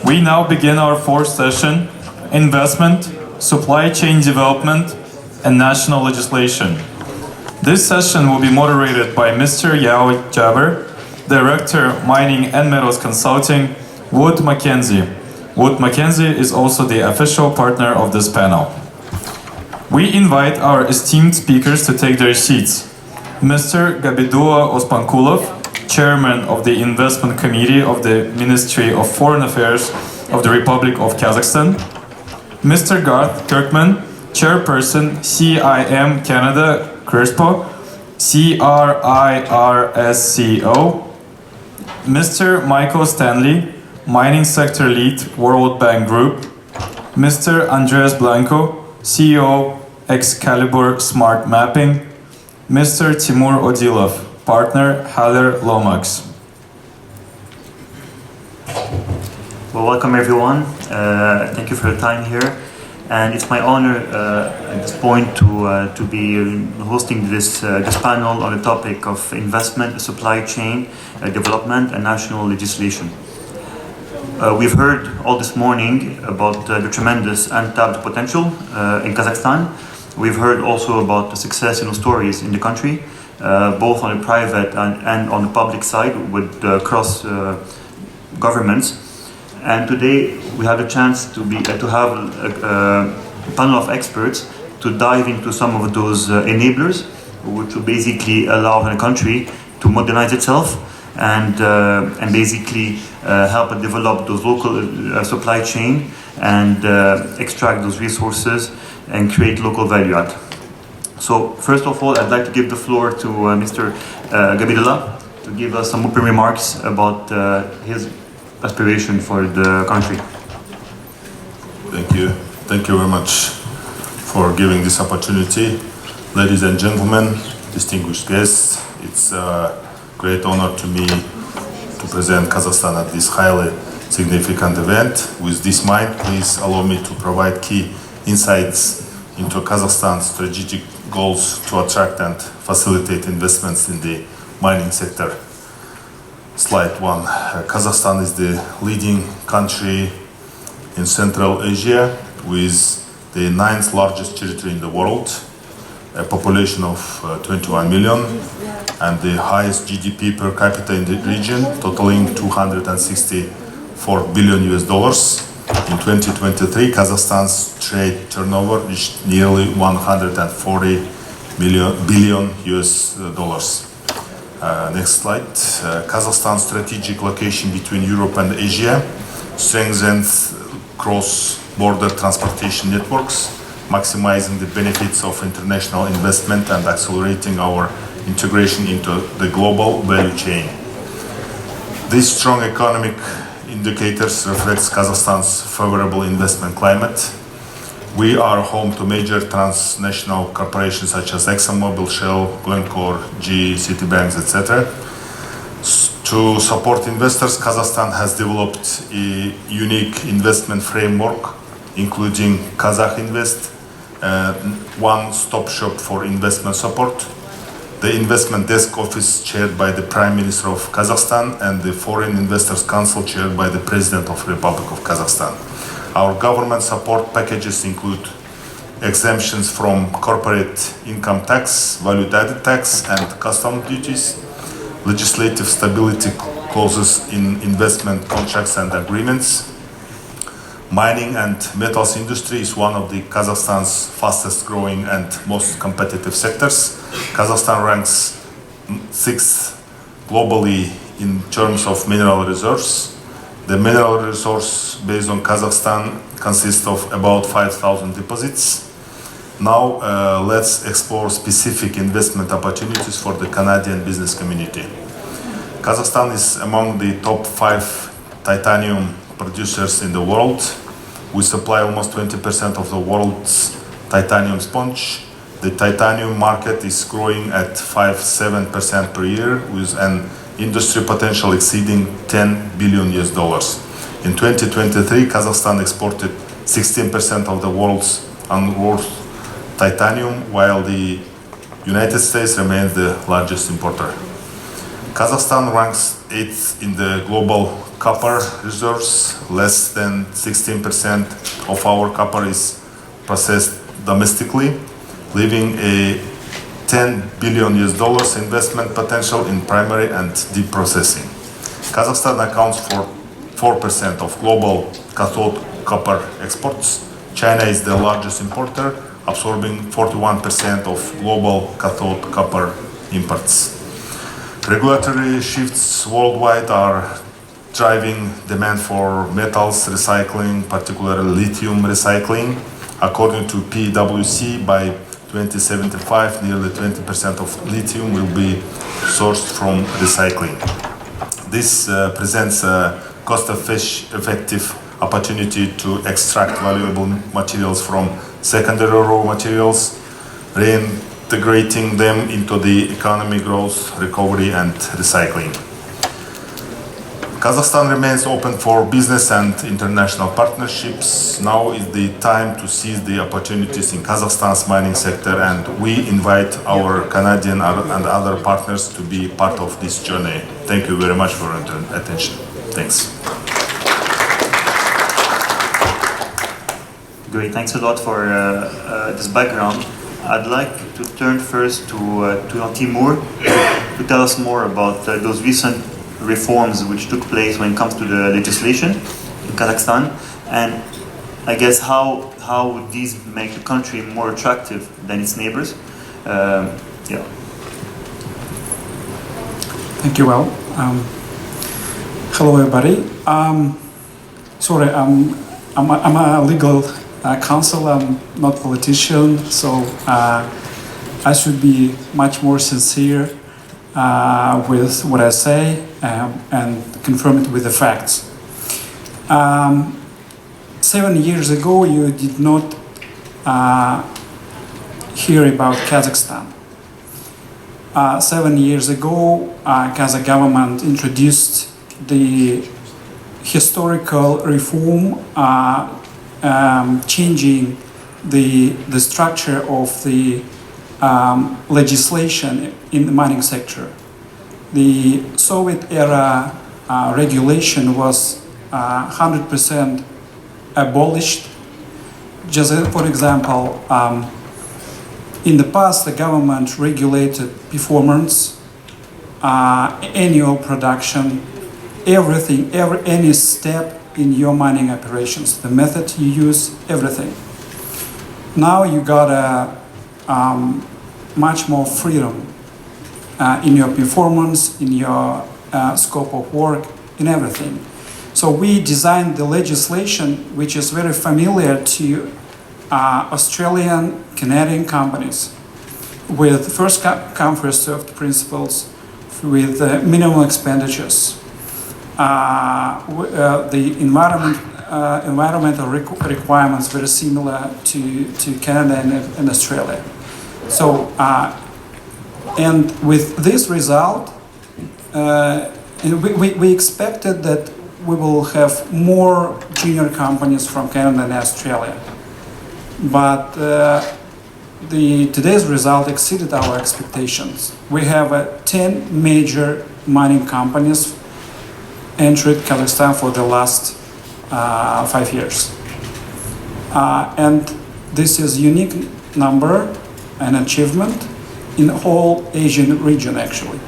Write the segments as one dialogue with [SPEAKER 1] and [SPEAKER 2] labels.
[SPEAKER 1] We now begin our fourth session, Investment, Supply Chain Development, and National Legislation. This session will be moderated by Mr. Wael Director, Mining and Metals Consulting, Wood Mackenzie. Wood Mackenzie is also the official partner of this panel. We invite our esteemed speakers to take their seats. Mr. Gabidulla Ospankulov, Chairman of the Investment Committee of the Ministry of Foreign Affairs of the Republic of Kazakhstan. Mr. Garth Kirkham, Chairperson, CIM Canada, CRIRSCO, CRIRSCO. Mr. Michael Stanley, Mining Sector Lead, World Bank Group. Mr. Andreas Blanco, CEO, Xcalibur Smart Mapping. Mr. Timur Odilov, Partner, Haller Lomax.
[SPEAKER 2] Well, welcome everyone. Thank you for your time here. And it's my honor at this point to be hosting this panel on the topic of investment, supply chain, development, and national legislation. We've heard all this morning about the tremendous untapped potential in Kazakhstan. We've heard also about the success stories in the country, both on the private and on the public side with cross governments. And today we have the chance to have a panel of experts to dive into some of those enablers, which will basically allow the country to modernize itself and basically help it develop those local supply chain and extract those resources and create local value add. So first of all, I'd like to give the floor to Mr. Gabidulla to give us some opening remarks about his aspiration for the country.
[SPEAKER 3] Thank you very much for giving this opportunity. Ladies and gentlemen, distinguished guests, it's a great honor to me to present Kazakhstan at this highly significant event. With this mind, please allow me to provide key insights into Kazakhstan's strategic goals to attract and facilitate investments in the mining sector. Slide 1. Kazakhstan is the leading country in Central Asia with the 9th largest territory in the world, a population of 21 million, and the highest GDP per capita in the region, totaling $264 billion. In 2023, Kazakhstan's trade turnover reached nearly $140 billion. Next slide. Kazakhstan's strategic location between Europe and Asia strengthens cross-border transportation networks, maximizing the benefits of international investment and accelerating our integration into the global value chain. These strong economic indicators reflects Kazakhstan's favorable investment climate. We are home to major transnational corporations such as ExxonMobil, Shell, Blanco, GE, Citibanks, etc. To support investors, Kazakhstan has developed a unique investment framework, including Kazakh Invest, one-stop shop for investment support, the investment desk office chaired by the Prime Minister of Kazakhstan, and the Foreign Investors Council chaired by the President of the Republic of Kazakhstan. Our government support packages include exemptions from corporate income tax, value-added tax, and custom duties, legislative stability clauses in investment contracts and agreements. Mining and metals industry is one of the Kazakhstan's fastest growing and most competitive sectors. Kazakhstan ranks 6th globally in terms of mineral reserves. The mineral resource based on Kazakhstan consists of about 5,000 deposits. Now let's explore specific investment opportunities for the Canadian business community. Kazakhstan is among the top 5 titanium producers in the world. We supply almost 20% of the world's titanium sponge. The titanium market is growing at 5-7% per year with an industry potential exceeding $10 billion. In 2023, Kazakhstan exported 16% of the world's unworthy titanium, while the United States remains the largest importer. Kazakhstan ranks eighth in the global copper reserves. Less than 16% of our copper is processed domestically, leaving a $10 billion investment potential in primary and deep processing. Kazakhstan accounts for 4% of global cathode copper exports. China is the largest importer, absorbing 41% of global cathode copper imports. Regulatory shifts worldwide are driving demand for metals recycling, particularly lithium recycling. According to PwC, by 2075, nearly 20% of lithium will be sourced from recycling. This presents a cost-effective opportunity to extract valuable materials from secondary raw materials, reintegrating them into the economy growth, recovery, and recycling. Kazakhstan remains open for business and international partnerships. Now is the time to seize the opportunities in Kazakhstan's mining sector, and we invite our Canadian and other partners to be part of this journey. Thank you very much for your attention. Thanks.
[SPEAKER 2] Great, thanks a lot for this background. I'd like to turn first to Timur to tell us more about those recent reforms which took place when it comes to the legislation in Kazakhstan, and I guess how would these make the country more attractive than its neighbors? Yeah.
[SPEAKER 4] Thank you, Wael. Hello, everybody. Sorry, I'm a legal counsel. I'm not a politician, so I should be much more sincere with what I say and confirm it with the facts. 7 years ago, you did not hear about Kazakhstan. 7 years ago, Kazakh government introduced the historical reform, changing the structure of the legislation in the mining sector. The Soviet era regulation was 100% abolished. Just for example, in the past, the government regulated performance, annual production, everything, any step in your mining operations, the method you use, everything. Now you got much more freedom in your performance, in your scope of work, in everything. So we designed the legislation which is very familiar to Australian, Canadian companies, with first come, first served principles, with minimum expenditures. The environmental requirements very similar to Canada and Australia. So, and with this result, we expected that we will have more junior companies from Canada and Australia. But today's result exceeded our expectations. We have 10 major mining companies entered Kazakhstan for the last 5 years. And this is unique number and achievement in the whole Asian region, actually.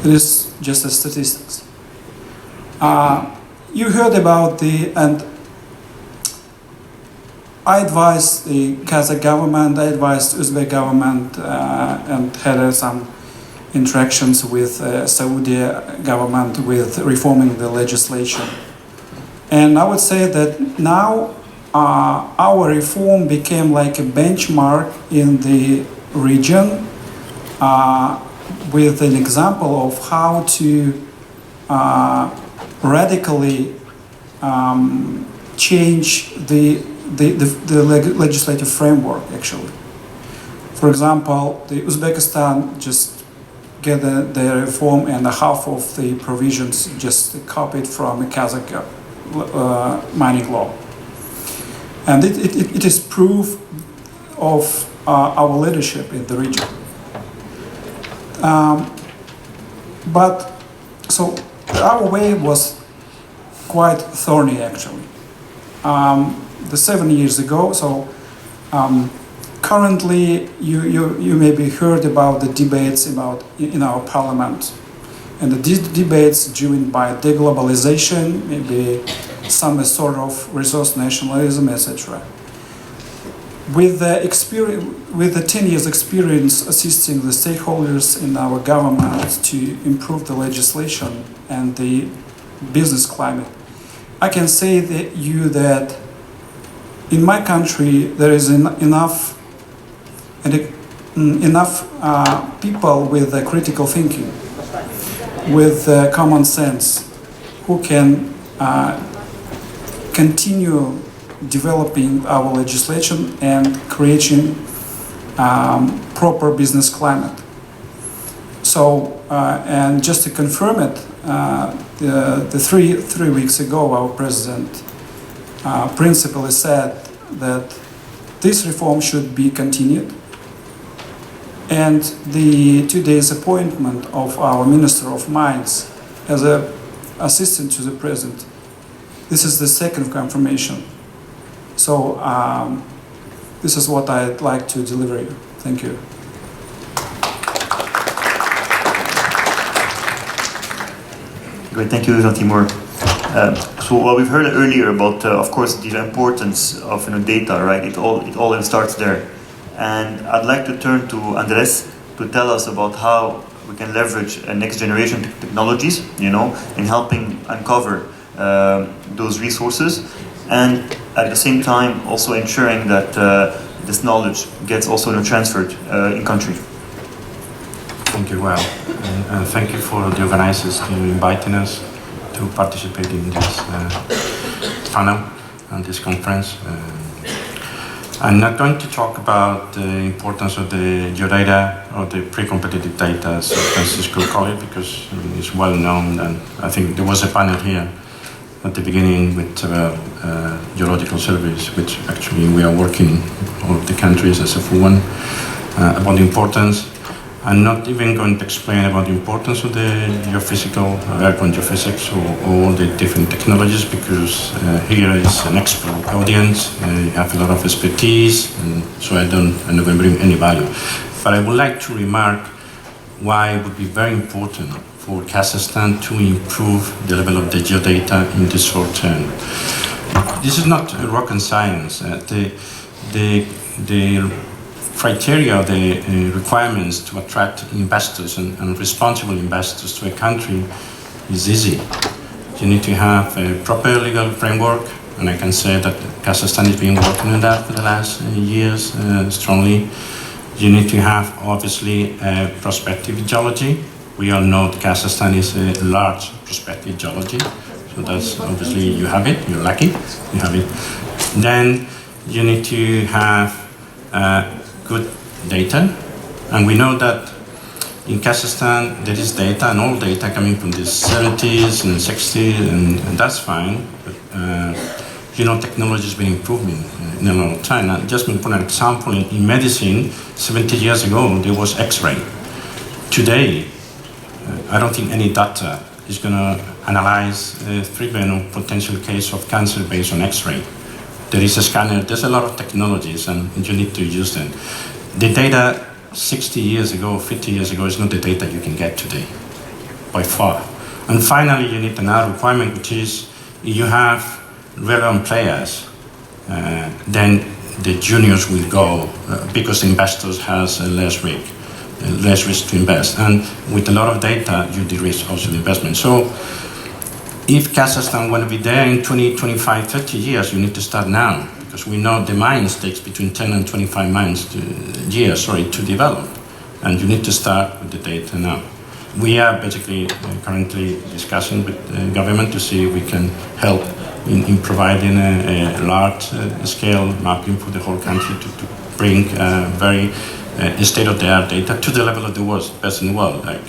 [SPEAKER 4] It is just a statistics. You heard about and I advised the Kazakh government, I advised Uzbek government, and had some interactions with Saudi government with reforming the legislation. And I would say that now our reform became like a benchmark in the region with an example of how to radically change the legislative framework, actually. For example, the Uzbekistan just get the reform and half of the provisions just copied from the Kazakh mining law. And it is proof of our leadership in the region. So our way was quite thorny, actually. The 7 years ago, so currently you maybe heard about the debates in our parliament. And these debates driven by deglobalization, maybe some sort of resource nationalism, etc. With the 10 years experience assisting the stakeholders in our government to improve the legislation and the business climate, I can say that in my country there is enough people with critical thinking, with common sense, who can continue developing our legislation and creating proper business climate. So, and just to confirm it, the three weeks ago, our president principally said that this reform should be continued. And today's appointment of our Minister of Mines as an assistant to the President, this is the second confirmation. So this is what I'd like to deliver you. Thank you.
[SPEAKER 2] Great, thank you, Timur. So what we've heard earlier about, of course, the importance of data, right? It all starts there. And I'd like to turn to Andres to tell us about how we can leverage next generation technologies, in helping uncover those resources, and at the same time also ensuring that this knowledge gets also transferred in country.
[SPEAKER 5] Thank you, Wael, and thank you for the organizers to inviting us to participate in this panel and this conference. I'm not going to talk about the importance of the geodata or the pre-competitive data, as Francisco called it, because it's well known, and I think there was a panel here at the beginning with geological surveys, which actually we are working all of the countries as a full one, about the importance. I'm not even going to explain about the importance of the geophysical, airborne geophysics, or all the different technologies, because here is an expert audience, you have a lot of expertise, and so I'm not going to bring any value. But I would like to remark why it would be very important for Kazakhstan to improve the level of the geodata in the short term. This is not rocket science. The criteria, the requirements to attract investors and responsible investors to a country is easy. You need to have a proper legal framework, and I can say that Kazakhstan has been working on that for the last years strongly. You need to have, obviously, prospective geology. We all know that Kazakhstan is a large prospective geology, so that's obviously you have it, you're lucky, you have it. Then you need to have good data, and we know that in Kazakhstan there is data, and all data coming from the 70s and 60s, and that's fine, but technology has been improving in a long time. And just for an example, in medicine, 70 years ago there was X-ray. Today, I don't think any doctor is going to analyze treatment or potential case of cancer based on X-ray. There is a scanner, there's a lot of technologies, and you need to use them. The data 60 years ago, 50 years ago is not the data you can get today, by far. And finally, you need another requirement, which is you have relevant players, then the juniors will go because investors has less risk to invest. And with a lot of data, you de-risk also the investment. So if Kazakhstan want to be there in 20, 25, 30 years, you need to start now, because we know the mines takes between 10 and 25 years to develop, and you need to start with the data now. We are basically currently discussing with the government to see if we can help in providing a large-scale mapping for the whole country to bring very state-of-the-art data to the level of the world, best in the world, like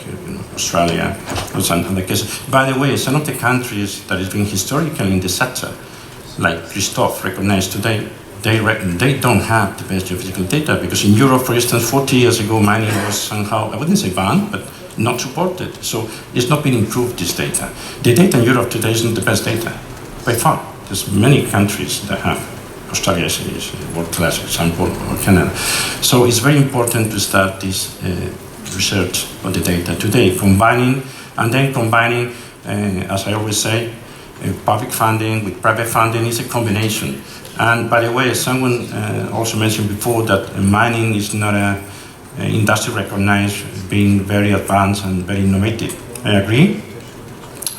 [SPEAKER 5] Australia or some other cases. By the way, some of the countries that have been historically in the sector, like Christoph recognized today, they don't have the best geophysical data, because in Europe, for instance, 40 years ago, mining was somehow, I wouldn't say banned, but not supported. So it's not been improved, this data. The data in Europe today isn't the best data, by far. There's many countries that have. Australia is a world-class example, or Canada. So it's very important to start this research on the data today, combining, as I always say, public funding with private funding is a combination. And by the way, someone also mentioned before that mining is not an industry recognized being very advanced and very innovative. I agree.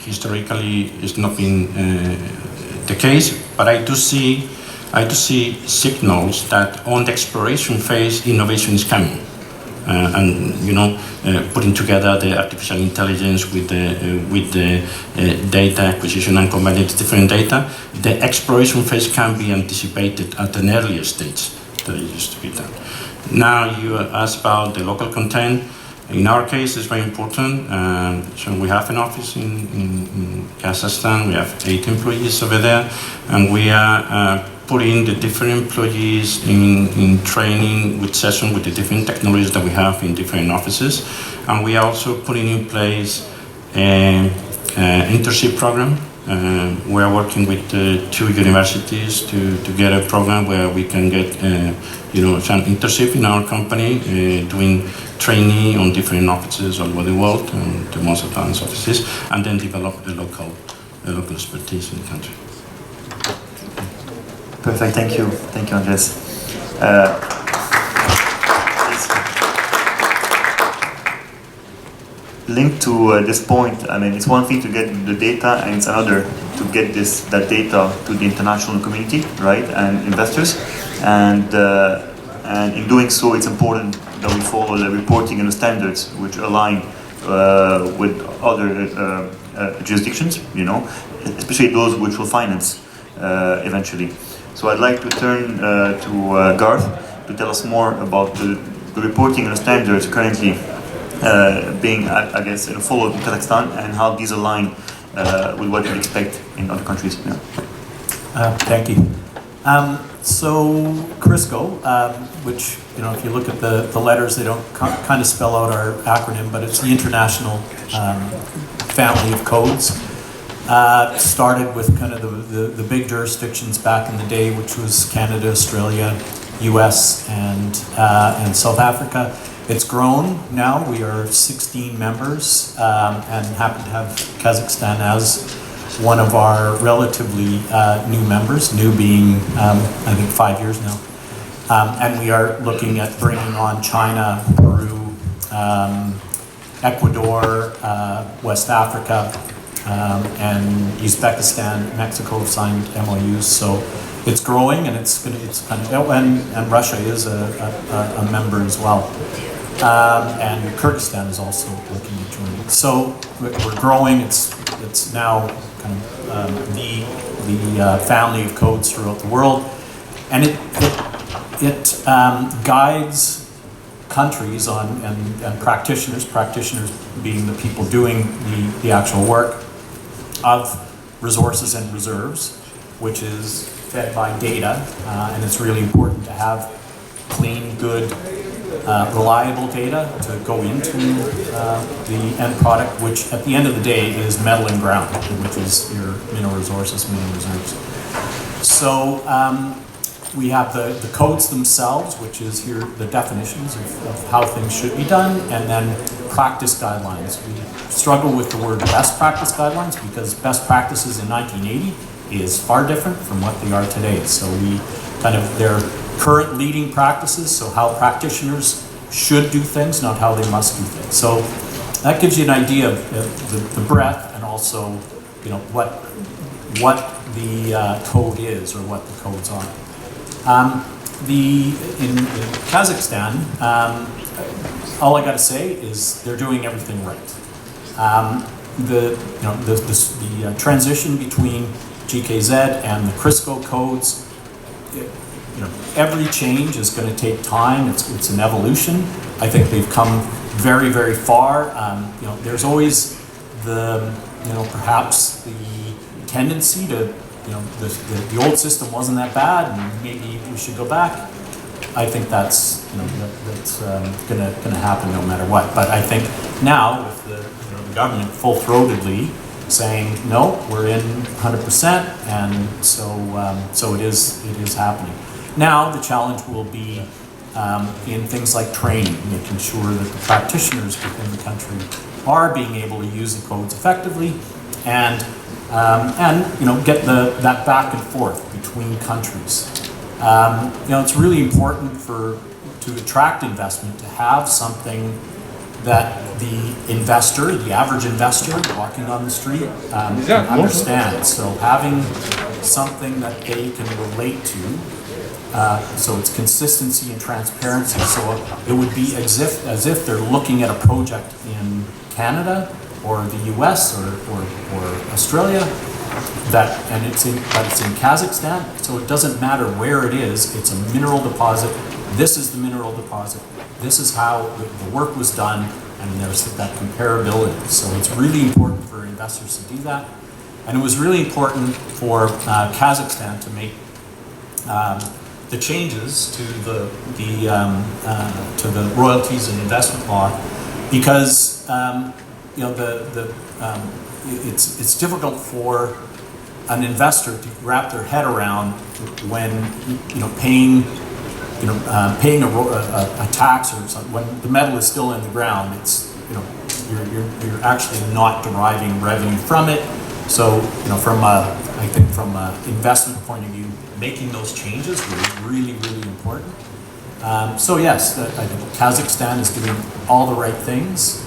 [SPEAKER 5] Historically, it's not been the case, but I do see signals that on the exploration phase, innovation is coming. Putting together the artificial intelligence with the data acquisition and combining different data, the exploration phase can be anticipated at an earlier stage than it used to be done. Now you asked about the local content. In our case, it's very important. So we have an office in Kazakhstan. We have 8 employees over there, and we are putting the different employees in training with sessions with the different technologies that we have in different offices. And we are also putting in place an internship program. We are working with 2 universities to get a program where we can get some internship in our company, doing training on different offices all over the world, and the most advanced offices, and then develop a local expertise in the country.
[SPEAKER 2] Perfect, thank you, Andres. Linked to this point, I mean, it's one thing to get the data, and it's another to get that data to the international community, right, and investors. And in doing so, it's important that we follow the reporting and the standards which align with other jurisdictions, especially those which will finance eventually. So I'd like to turn to Garth to tell us more about the reporting and the standards currently being, I guess, followed in Kazakhstan, and how these align with what you expect in other countries. Yeah.
[SPEAKER 6] Thank you. So CRIRSCO, which, if you look at the letters, they don't kind of spell out our acronym, but it's the International Family of Codes. Started with kind of the big jurisdictions back in the day, which was Canada, Australia, US, and South Africa. It's grown now. We are 16 members and happen to have Kazakhstan as one of our relatively new members, new being, I think, 5 years now. And we are looking at bringing on China, Peru, Ecuador, West Africa, and Uzbekistan, Mexico have signed MOUs. So it's growing, and it's kind of, and Russia is a member as well. And Kyrgyzstan is also looking to join. So we're growing. It's now kind of the family of codes throughout the world, and it guides countries on and practitioners being the people doing the actual work of resources and reserves, which is fed by data, and it's really important to have clean, good, reliable data to go into the end product, which at the end of the day is metal and ground, which is your mineral resources, mineral reserves. So we have the codes themselves, which is here the definitions of how things should be done, and then practice guidelines. We struggle with the word best practice guidelines because best practices in 1980 is far different from what they are today. So we they're current leading practices, so how practitioners should do things, not how they must do things. So that gives you an idea of the breadth, and also, what the code is, or what the codes are. In Kazakhstan, all I got to say is they're doing everything right. The transition between GKZ and the CRIRSCO codes, every change is going to take time. It's an evolution. I think they've come very, very far. There's always perhaps the tendency to, the old system wasn't that bad, and maybe we should go back. I think that's that's gonna happen no matter what. But I think now with the government full-throatedly saying no, we're in 100%, and so it is happening. Now the challenge will be in things like training, making sure that the practitioners within the country are being able to use the codes effectively, and get that back and forth between countries. It's really important to attract investment to have something that the investor, the average investor walking on the street, can understand. So having something that they can relate to, so it's consistency and transparency. So it would be as if they're looking at a project in Canada or the US or Australia, and it's in Kazakhstan. So it doesn't matter where it is. It's a mineral deposit. This is the mineral deposit. This is how the work was done, and there's that comparability. So it's really important for investors to do that. And it was really important for Kazakhstan to make the changes to the royalties and investment law, because it's difficult for an investor to wrap their head around when paying a tax or something when the metal is still in the ground. It's you're actually not deriving revenue from it. So from an investment point of view, making those changes was really important. So yes, I think Kazakhstan is doing all the right things.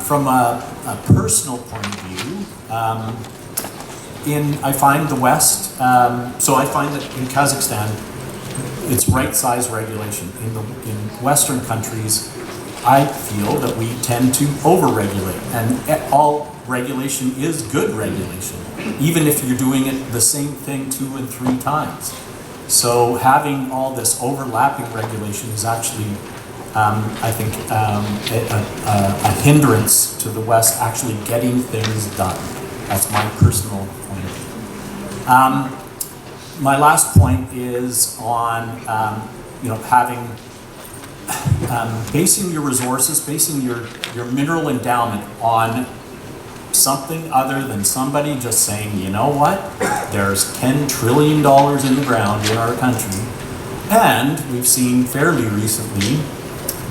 [SPEAKER 6] From a personal point of view, I find the West. So I find that in Kazakhstan, it's right size regulation. In Western countries, I feel that we tend to over-regulate, and all regulation is good regulation, even if you're doing it the same thing 2 and 3 times. So having all this overlapping regulation is actually, I think, a hindrance to the West actually getting things done. That's my personal point of view. My last point is on having basing your resources, basing your mineral endowment on something other than somebody just saying, you know what, there's $10 trillion in the ground in our country, and we've seen fairly recently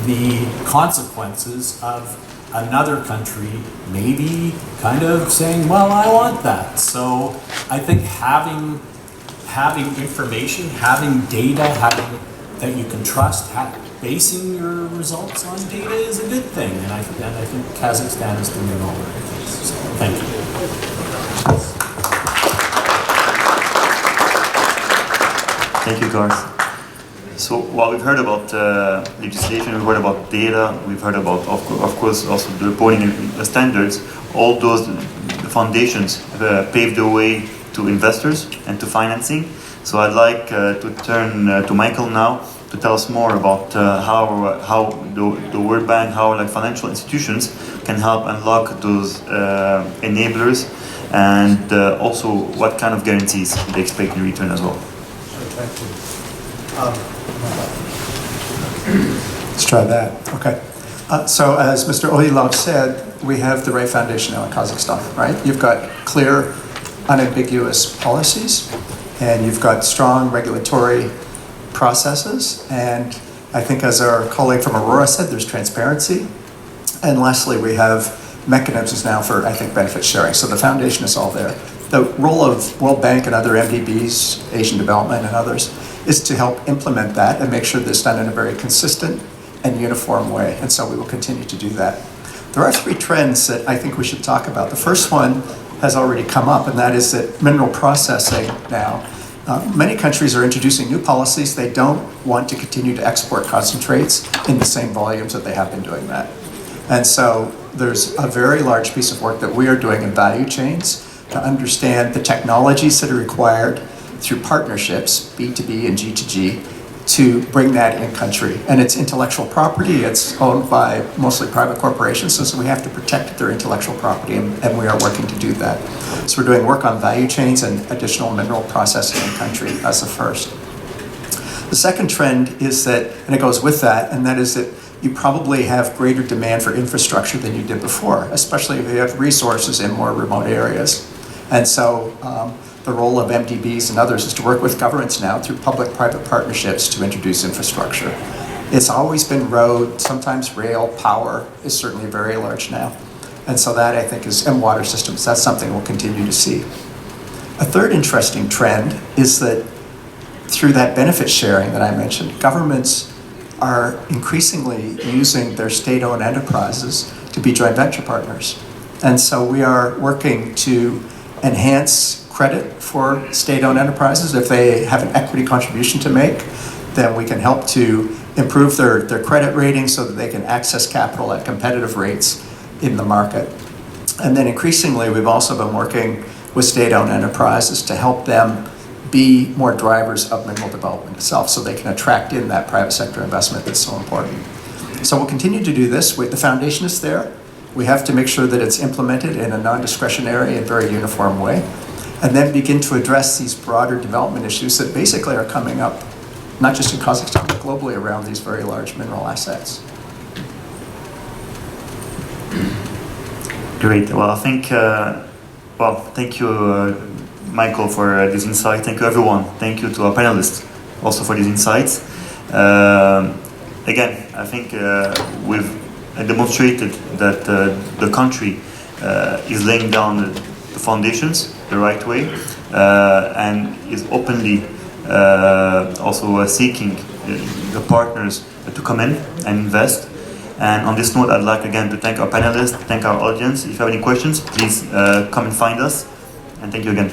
[SPEAKER 6] the consequences of another country maybe kind of saying, well, I want that. So I think having information, having data, having that you can trust, basing your results on data is a good thing, and I think Kazakhstan is doing all the right things. So, thank you.
[SPEAKER 2] Thank you, Garth. So while we've heard about legislation, we've heard about data, we've heard about, of course, also the reporting standards, all those foundations pave the way to investors and to financing. So I'd like to turn to Michael now to tell us more about how the World Bank, how financial institutions can help unlock those enablers, and also what kind of guarantees they expect in return as well.
[SPEAKER 7] Thank you. Let's try that. Okay. So as Mr. Odilov said, we have the right foundation now in Kazakhstan, right? You've got clear, unambiguous policies, and you've got strong regulatory processes, and I think as our colleague from Aurora said, there's transparency. And lastly, we have mechanisms now for, I think, benefit sharing. So the foundation is all there. The role of World Bank and other MDBs, Asian Development and others, is to help implement that and make sure that it's done in a very consistent and uniform way. And so we will continue to do that. There are 3 trends that I think we should talk about. The first one has already come up, and that is that mineral processing now, many countries are introducing new policies. They don't want to continue to export concentrates in the same volumes that they have been doing that. And so there's a very large piece of work that we are doing in value chains to understand the technologies that are required through partnerships, B2B and G2G, to bring that in country. And it's intellectual property. It's owned by mostly private corporations, so we have to protect their intellectual property, and we are working to do that. So we're doing work on value chains and additional mineral processing in country as the first. The second trend is that, and it goes with that, and that is that you probably have greater demand for infrastructure than you did before, especially if you have resources in more remote areas. And so the role of MDBs and others is to work with governments now through public-private partnerships to introduce infrastructure. It's always been road, sometimes rail, power is certainly very large now. And so that, I think, and water systems, that's something we'll continue to see. A third interesting trend is that through that benefit sharing that I mentioned, governments are increasingly using their state-owned enterprises to be joint venture partners. And so we are working to enhance credit for state-owned enterprises. If they have an equity contribution to make, then we can help to improve their credit rating so that they can access capital at competitive rates in the market. And then increasingly, we've also been working with state-owned enterprises to help them be more drivers of mineral development itself so they can attract in that private sector investment that's so important. So we'll continue to do this. The foundation is there. We have to make sure that it's implemented in a non-discretionary and very uniform way, and then begin to address these broader development issues that basically are coming up, not just in Kazakhstan, but globally around these very large mineral assets.
[SPEAKER 2] Great. Well, I think, thank you, Michael, for this insight. Thank you, everyone. Thank you to our panelists also for these insights. Again, I think we've demonstrated that the country is laying down the foundations the right way and is openly also seeking the partners to come in and invest. And on this note, I'd like again to thank our panelists, thank our audience. If you have any questions, please come and find us. And thank you again.